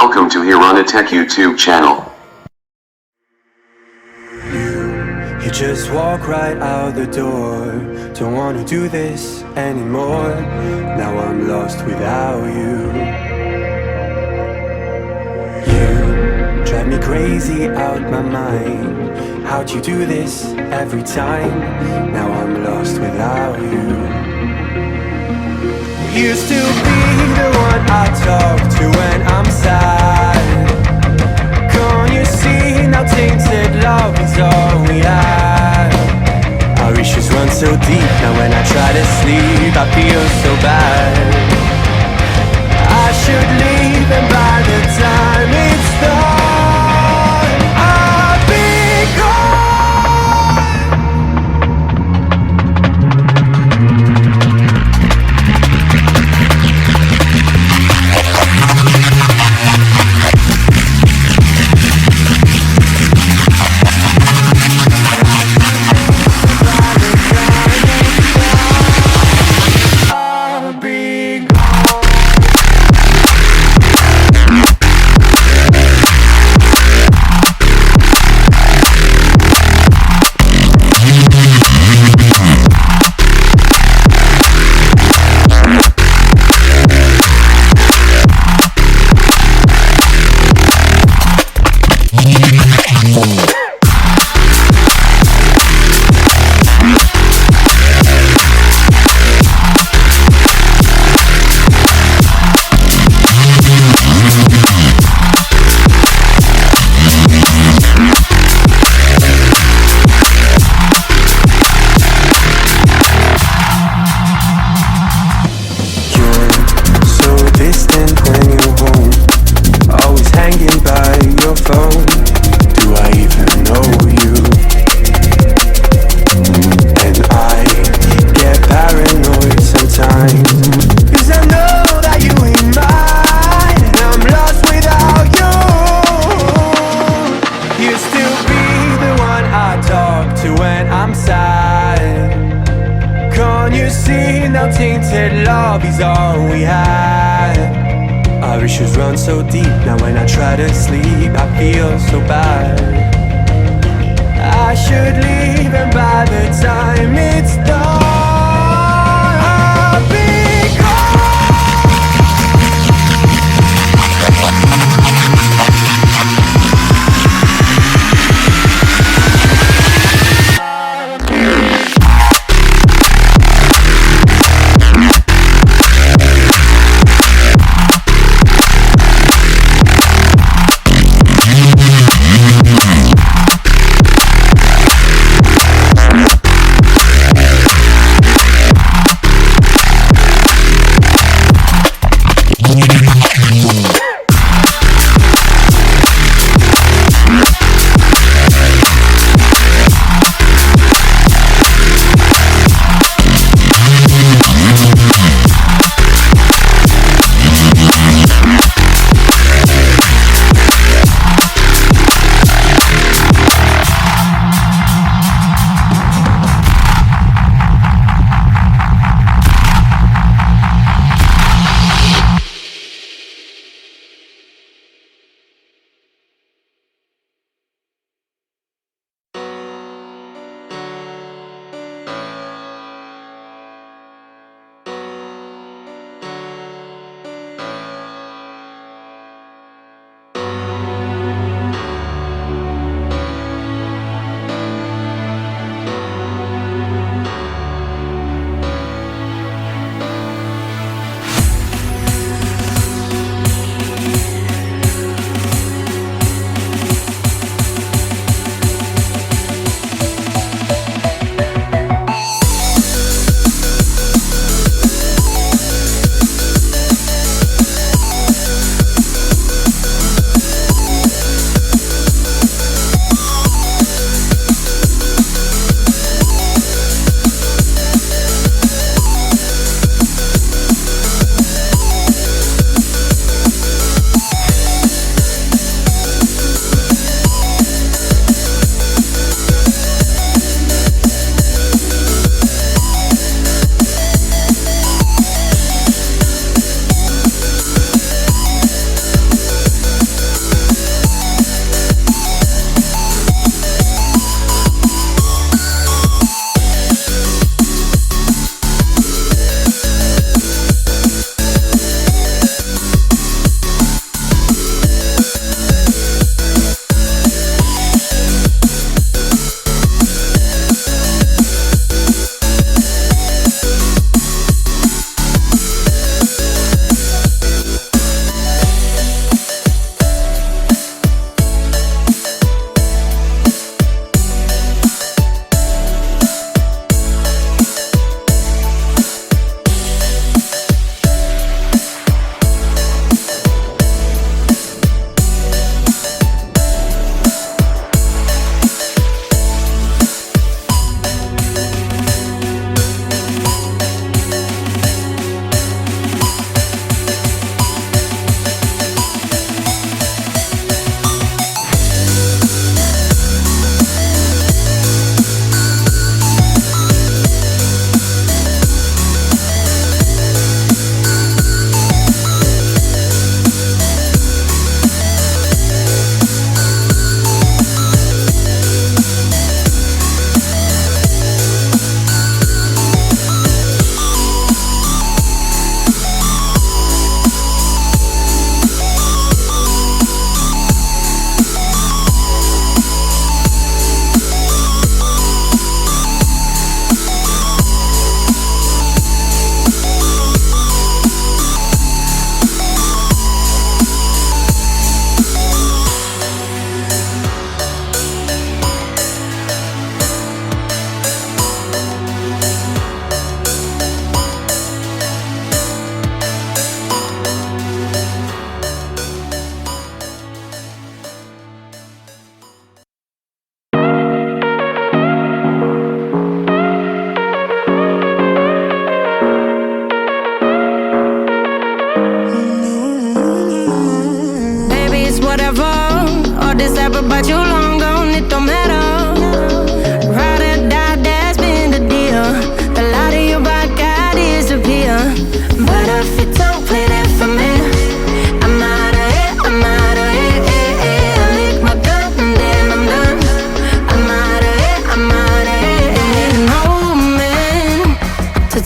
Welcome to hirunatech YouTube channel. You just walk right out the door. Don't wanna do this anymore. Now I'm lost without you. You drive me crazy out my mind. How'd you do this every time? Now I'm lost without you. Used to be the one I talk to when I'm sad. Can't you see now tainted love is all we have? Our issues run so deep, now when I try to sleep I feel so bad. I should leave and by the time it's done I'll be gone. Now tainted love is all we had. Our issues run so deep, now when I try to sleep I feel so bad. I should leave and by the time it's done I'll be gone.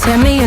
Tell me